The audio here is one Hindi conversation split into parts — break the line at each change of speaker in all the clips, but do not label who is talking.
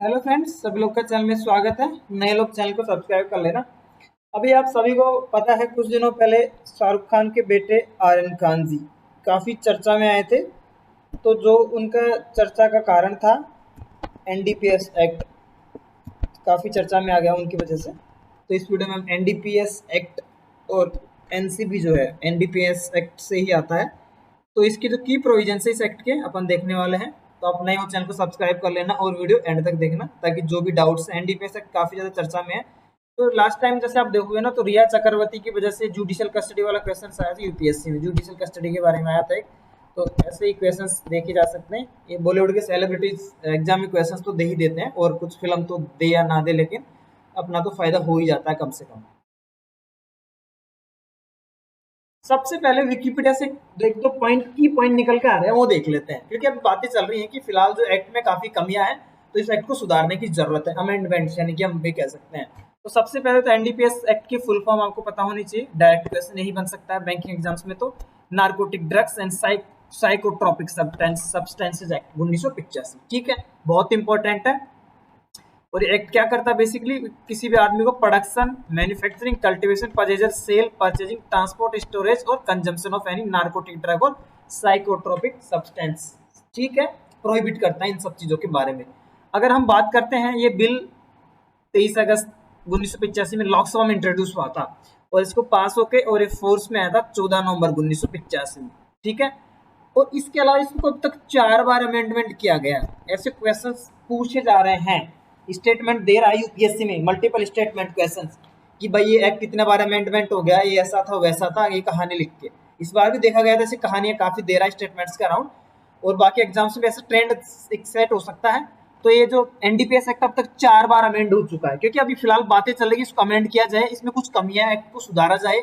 हेलो फ्रेंड्स, सभी लोग का चैनल में स्वागत है। नए लोग चैनल को सब्सक्राइब कर लेना। अभी आप सभी को पता है, कुछ दिनों पहले शाहरुख खान के बेटे आर्यन खान जी काफ़ी चर्चा में आए थे। तो जो उनका चर्चा का कारण था, एनडीपीएस एक्ट काफ़ी चर्चा में आ गया उनकी वजह से। तो इस वीडियो में हम एनडीपीएस एक्ट और एनसीबी जो है एनडीपीएस एक्ट से ही आता है, तो इसकी जो की प्रोविजन है इस एक्ट के अपन देखने वाले हैं। तो आप नए हो चैनल को सब्सक्राइब कर लेना और वीडियो एंड तक देखना, ताकि जो भी डाउट्स हैं, एनडीपीएस एक्ट काफ़ी ज़्यादा चर्चा में है। तो लास्ट टाइम जैसे आप देखोगे ना, तो रिया चक्रवर्ती की वजह से जुडिशियल कस्टडी वाला क्वेश्चन आया था यूपीएससी में, जुडिशियल कस्टडी के बारे में आया था एक। तो ऐसे ही क्वेश्चंस देखे जा सकते हैं। ये बॉलीवुड के सेलिब्रिटीज एग्जाम में क्वेश्चंस तो दे ही देते हैं, और कुछ फिल्म तो दे या ना दे, लेकिन अपना तो फायदा हो ही जाता है कम से कम। सबसे पहले विकिपीडिया से एक दो पॉइंट निकल के आ रहे हैं, वो देख लेते हैं, क्योंकि अभी बातें चल रही हैं कि फिलहाल जो एक्ट में काफी कमियां हैं, तो इस एक्ट को सुधारने की जरूरत है, अमेंडमेंट यानी कि हम भी कह सकते हैं। तो सबसे पहले तो एनडीपीएस एक्ट की फुल फॉर्म आपको पता होनी चाहिए, डायरेक्ट क्वेश्चन यही बन सकता है बैंकिंग एग्जाम्स में। तो narcotic drugs and psychotropic substances act 1985, ठीक है, बहुत इंपॉर्टेंट है। और एक्ट क्या करता है बेसिकली, किसी भी आदमी को production, manufacturing, cultivation, possession, sale, purchasing, transport, storage और consumption of any narcotic drug और साइकोट्रोपिक सब्सटेंस, ठीक है, प्रोहिबिट करता है इन सब चीजों के बारे में। अगर हम बात करते हैं, ये बिल 23 अगस्त 1985 में लोकसभा में इंट्रोड्यूस हुआ था, और इसको पास होके और ये फोर्स में आया था 14 नवंबर 1985 में, ठीक है। और इसके अलावा इसको अब तक 4 बार अमेंडमेंट किया गया है। ऐसे क्वेश्चन पूछे जा रहे हैं, स्टेटमेंट दे रहा है यूपीएससी में, मल्टीपल स्टेटमेंट क्वेश्चन, कि भाई ये एक्ट कितने बार अमेंडमेंट हो गया, ये ऐसा था वैसा था, ये कहानी लिख के। इस बार भी देखा गया था, ऐसी कहानियां काफी दे रहा है स्टेटमेंट्स के अराउंड। और बाकी एग्जाम्स में ऐसा ट्रेंड एक सेट हो सकता है। तो ये जो एनडीपीएस एक्ट अब तक 4 बार अमेंड हो चुका है, क्योंकि अभी फिलहाल बातें चल रही है इसको अमेंड किया जाए, इसमें कुछ कमियां एक्ट को सुधारा जाए।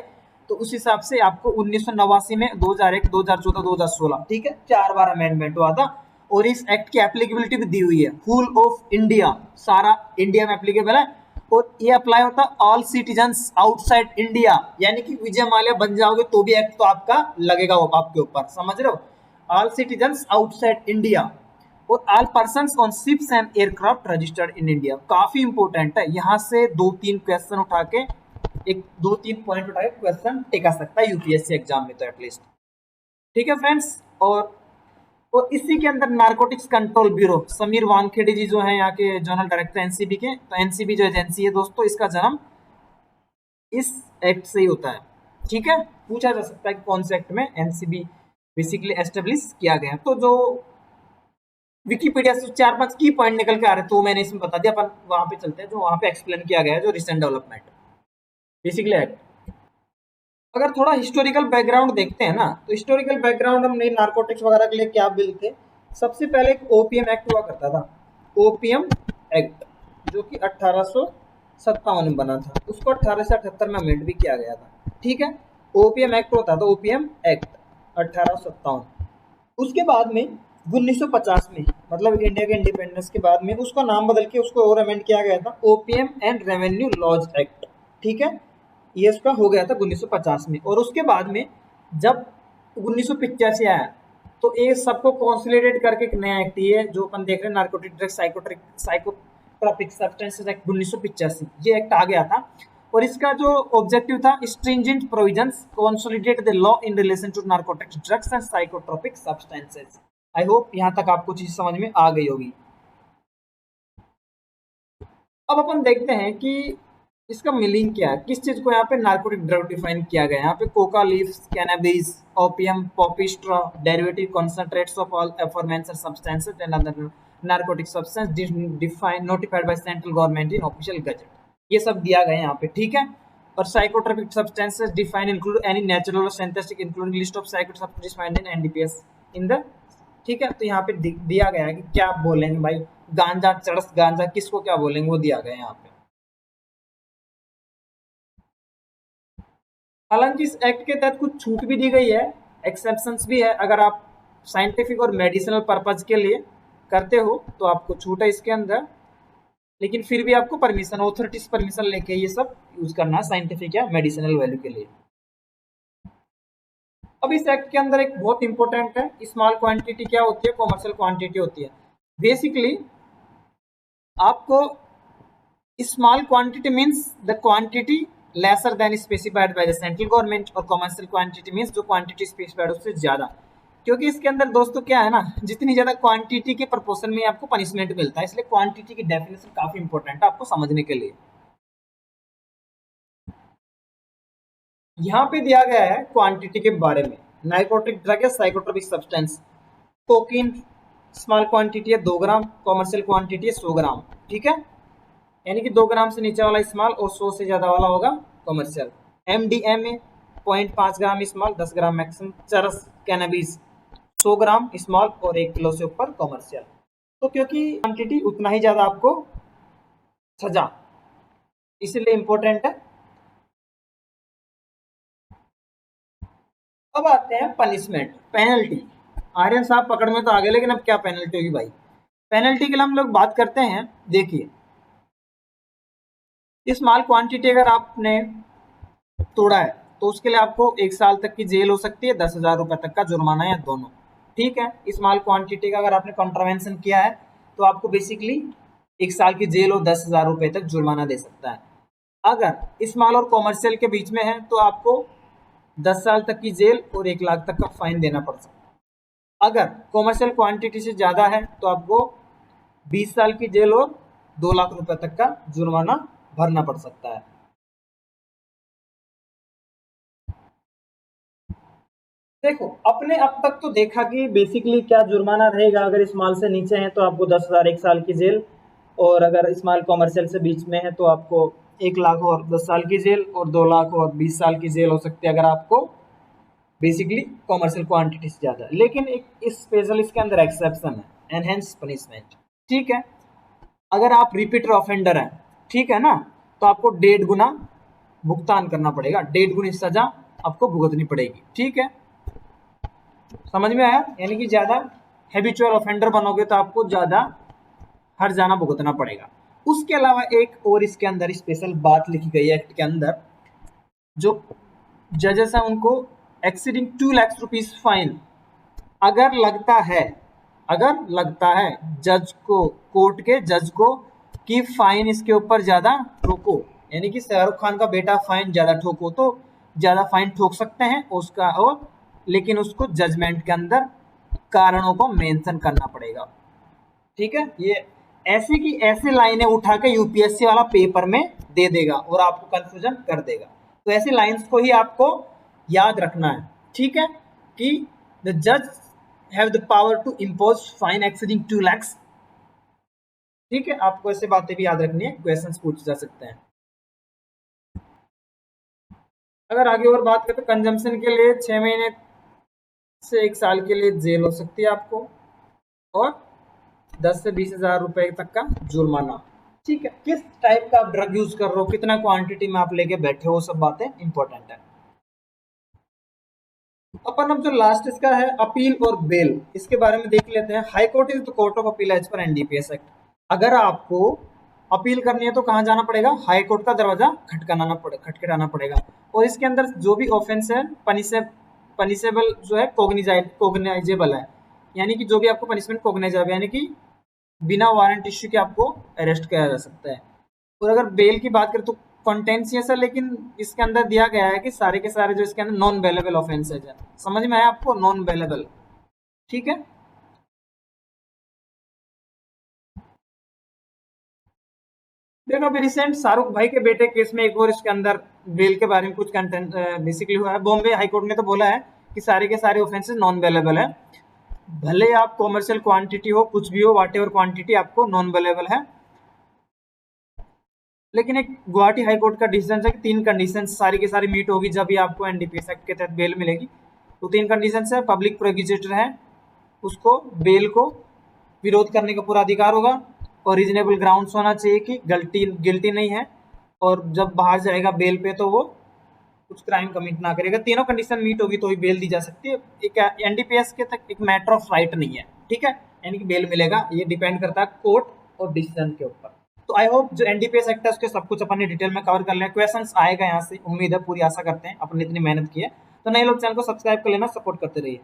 तो उस हिसाब से आपको 1989 में, 2001, 2014, 2016, ठीक है, 4 बार अमेंडमेंट हुआ था। और इस एक्ट की एप्लीकेबिलिटी भी दी हुई है, होल ऑफ इंडिया, सारा इंडिया में एप्लीकेबल है। और ये अप्लाई होता है ऑल सिटीजन्स आउटसाइड इंडिया, यानी कि विजय माल्या बन जाओगे तो भी एक्ट तो आपका लगेगा वो आपके ऊपर, समझ रहे हो। ऑल सिटीजन्स आउटसाइड इंडिया और all person on ships and aircraft registered in India, काफी इंपॉर्टेंट है। यहाँ से 2-3 क्वेश्चन उठा के, एक 2-3 पॉइंट उठा के क्वेश्चन टिका सकता है यूपीएससी एग्जाम में, तो एटलीस्ट, ठीक है फ्रेंड्स। और इसी के अंदर narcotics control bureau, Sameer Wankhede ji जो है यहाँ के जनरल डायरेक्टर एनसीबी के, तो एनसीबी जो एजेंसी है दोस्तों, इसका जन्म इस एक्ट से ही होता है, ठीक है। पूछा जा सकता है कि कौन से एक्ट में एनसीबी बेसिकली एस्टेब्लिश किया गया। तो जो विकीपीडिया से 4-5 की पॉइंट निकल के आ रहे हैं, तो मैंने इसमें बता दिया। अपन वहां पे चलते हैं, जो वहां पे एक्सप्लेन किया गया है, जो रिसेंट डेवलपमेंट बेसिकली एक्ट। अगर थोड़ा हिस्टोरिकल बैकग्राउंड देखते हैं ना, तो हिस्टोरिकल बैकग्राउंड हम, नहीं, नारकोटिक्स वगैरह के लिए क्या बिल थे। सबसे पहले एक ओपीएम एक्ट हुआ करता था, ओपीएम एक्ट, जो कि 1857 में बना था, उसको 1878 में अमेंड भी किया गया था, ठीक है। ओपीएम एक्ट होता था, ओपीएम एक्ट 1857। उसके बाद में 1950 में, मतलब इंडिया के इंडिपेंडेंस के बाद में, उसका नाम बदल के उसको और अमेंड किया गया था, OPM and revenue laws act, ठीक है। ये उसका हो गया था 1950 में। और उसके बाद में जब 1985 आया, तो ये सबको कॉन्सोलिडेट करके एक नया एक्ट, ये जो अपन देख रहे हैं, narcotic drugs psychotropic substances act 1985, ये एक्ट आ गया था। और इसका जो ऑब्जेक्टिव था, stringent provisions consolidate the law in relation to narcotics drugs and psychotropic substances. I hope यहाँ तक आपको चीज समझ में आ गई होगी। अब अपन देखते हैं कि इसका मीनिंग क्या है, किस चीज को यहाँ पे नार्कोटिक ड्रग डिफाइन किया गया है। यहाँ पे coca leaves, cannabis, opium, poppy straw, derivative concentrates of all aforementioned substances and other narcotic substance define notified by central government in official gazette, ये सब दिया गया है यहाँ पे, ठीक है। और psychotropic substances define include any natural और synthetic, including list of psychotropic find in NDPS in the, ठीक है। तो यहाँ पे दिया गया है कि क्या बोलेंगे भाई, गांजा, चरस गांजा, किसको क्या बोलेंगे, वो दिया गया है यहाँ पे। हालांकि इस एक्ट के तहत कुछ छूट भी दी गई है, एक्सेप्शंस भी है। अगर आप साइंटिफिक और मेडिसिनल पर्पज के लिए करते हो तो आपको छूट है इसके अंदर, लेकिन फिर भी आपको परमिशन, ऑथोरिटीज परमिशन लेके ये सब यूज करना है, साइंटिफिक या मेडिसिनल वैल्यू के लिए। अब इस एक्ट के अंदर एक बहुत इंपॉर्टेंट है, स्मॉल क्वांटिटी क्या होती है, कॉमर्शियल क्वांटिटी होती है। बेसिकली आपको small quantity means the quantity lesser than specified by the central government, और कमर्शियल क्वांटिटी मीन्स जो क्वांटिटी स्पेसिफाइड उससे ज्यादा। क्योंकि इसके अंदर दोस्तों क्या है ना, जितनी ज्यादा क्वांटिटी के प्रोपोर्शन में आपको पनिशमेंट मिलता है, इसलिए क्वांटिटी की डेफिनेशन काफी इंपॉर्टेंट है आपको समझने के लिए। यहाँ पे दिया गया है क्वांटिटी के बारे में, नाइकोटिक ड्रग या psychotropic substance, cocaine small quantity है 2 ग्राम, कॉमर्शियल क्वांटिटी है 100 ग्राम, ठीक है, यानी कि 2 ग्राम से नीचे वाला स्मॉल और 100 से ज्यादा वाला होगा कॉमर्शियल। एमडीएमए 0.5 ग्राम स्मॉल, 10 ग्राम मैक्सिमम, चरस कैनबिस 100 ग्राम स्मॉल और 1 किलो से ऊपर कॉमर्शियल। तो क्योंकि क्वांटिटी उतना ही ज्यादा आपको सजा, इसलिए इंपॉर्टेंट है। अब आते हैं पनिशमेंट, पेनल्टी। आर्यन साहब पकड़ में तो आ गए, लेकिन अब क्या पेनल्टी होगी भाई? पेनल्टी के लिए हम लोग बात करते हैं, देखिए स्मॉल क्वांटिटी अगर आपने तोड़ा है तो उसके लिए आपको 1 साल तक की जेल हो सकती है, 10,000 रुपए तक का जुर्माना, या दोनों, ठीक है। स्मॉल क्वांटिटी का अगर आपने कॉन्ट्रावेंशन किया है तो आपको बेसिकली 1 साल की जेल और 10,000 रुपए तक जुर्माना दे सकता है। अगर स्मॉल और कॉमर्शियल के बीच में है तो आपको 10 साल तक की जेल और 1 लाख तक का फाइन देना पड़ सकता है। अगर कॉमर्शियल क्वांटिटी से ज्यादा है तो आपको 20 साल की जेल और 2 लाख रुपए तक का जुर्माना भरना पड़ सकता है। देखो अपने अब तक तो देखा कि बेसिकली क्या जुर्माना रहेगा, अगर स्मॉल से नीचे है तो आपको 10,000 1 साल की जेल, और अगर स्मॉल कॉमर्शियल से बीच में है तो आपको 1 लाख और 10 साल की जेल, और 2 लाख और 20 साल की जेल हो सकती है अगर आपको बेसिकली कॉमर्शियल क्वांटिटी से ज्यादा। लेकिन एक स्पेशल इसके अंदर एक्सेप्शन है, एनहेंस पनिशमेंट, ठीक है। अगर आप रिपीटर ऑफेंडर हैं, ठीक है ना, तो आपको 1.5 गुना भुगतान करना पड़ेगा, 1.5 गुनी सजा आपको भुगतनी पड़ेगी, ठीक है, समझ में आया? यानी कि ज्यादा हैबिचुअल ऑफेंडर बनोगे तो आपको ज्यादा हर जाना भुगतना पड़ेगा। उसके अलावा एक और इसके अंदर स्पेशल बात लिखी गई है एक्ट के अंदर, जो जजेस हैं उनको एक्सीडिंग 2 लाख रुपीज फाइन अगर लगता है, अगर लगता है जज को, कोर्ट के जज को, कि फाइन इसके ऊपर ज्यादा ठोको, यानी कि शाहरुख खान का बेटा फाइन ज्यादा ठोको, तो ज्यादा फाइन ठोक सकते हैं उसका, और लेकिन उसको जजमेंट के अंदर कारणों को मेंशन करना पड़ेगा, ठीक है। ये ऐसे की ऐसे लाइनें उठा के यूपीएससी वाला पेपर में दे देगा और आपको कंफ्यूजन कर देगा। तो ऐसी लाइंस को ही आपको याद रखना है, ठीक है, कि द जज have the power to impose fine exceeding 2 lakhs, ठीक है। आपको ऐसे बातें भी याद रखनी है, क्वेश्चंस पूछे जा सकते हैं। अगर आगे और बात करें तो कंजम्पशन के लिए 6 महीने से 1 साल के लिए जेल हो सकती है आपको, और 10 से 20,000 रुपए तक का जुर्माना, ठीक है। किस टाइप का आप ड्रग यूज कर रहे हो, कितना क्वांटिटी में आप लेके बैठे हो, सब बातें इंपॉर्टेंट है। अपन अब जो लास्ट इसका है अपील और बेल, इसके बारे में देख लेते हैं। High court is the court of appeal as per NDPS act. अगर आपको अपील करनी है तो कहाँ जाना पड़ेगा? हाई कोर्ट का दरवाजा खटखटाना पड़ेगा। और इसके अंदर जो भी ऑफेंस है पनिशेबल जो है कोग्नाइजेबल है, यानी कि जो भी आपको पनिशमेंट कोग्नाइजेबल, यानी कि बिना वारंट इश्यू के आपको अरेस्ट किया जा सकता है। और अगर बेल की बात करें तो कॉन्टेंशियस है, लेकिन इसके अंदर दिया गया है कि सारे के सारे जो इसके अंदर नॉन बेलेबल ऑफेंसेज है। समझ में आया आपको? नॉन बेलेबल, ठीक है। देखो अभी रिसेंट शाहरुख भाई के बेटे केस में एक और इसके अंदर बेल के बारे में कुछ कंटेंट बेसिकली हुआ है। बॉम्बे हाई कोर्ट ने तो बोला है कि सारे के सारे ऑफेंसेस नॉन बेलेबल है, भले आप कॉमर्शियल क्वांटिटी हो, कुछ भी हो, वाट एवर क्वांटिटी आपको नॉन बेलेबल है। लेकिन एक गुवाहाटी हाई कोर्ट का डिसीजन है कि 3 कंडीशन सारी की सारी मीट होगी जब भी आपको एनडीपीएस एक्ट के तहत बेल मिलेगी। तो 3 कंडीशन है, पब्लिक प्रोसिक्यूटर है, उसको बेल को विरोध करने का पूरा अधिकार होगा, और रीजनेबल ग्राउंड्स होना चाहिए कि गिल्टी नहीं है, और जब बाहर जाएगा बेल पे तो वो कुछ क्राइम कमिट ना करेगा। तीनों कंडीशन मीट होगी तो ही बेल दी जा सकती है। एक एनडीपीएस के तक एक मैटर ऑफ राइट नहीं है, ठीक है, यानी कि बेल मिलेगा, ये डिपेंड करता है कोर्ट और डिसीजन के ऊपर। तो आई होप जो एनडीपीएस एक्ट है उसके सब कुछ अपन ने डिटेल में कवर कर लिया। क्वेश्चंस आएगा यहाँ से, उम्मीद है, पूरी आशा करते हैं, अपन ने इतनी मेहनत की है। तो नए लोग चैनल को सब्सक्राइब कर लेना, सपोर्ट करते रहिए।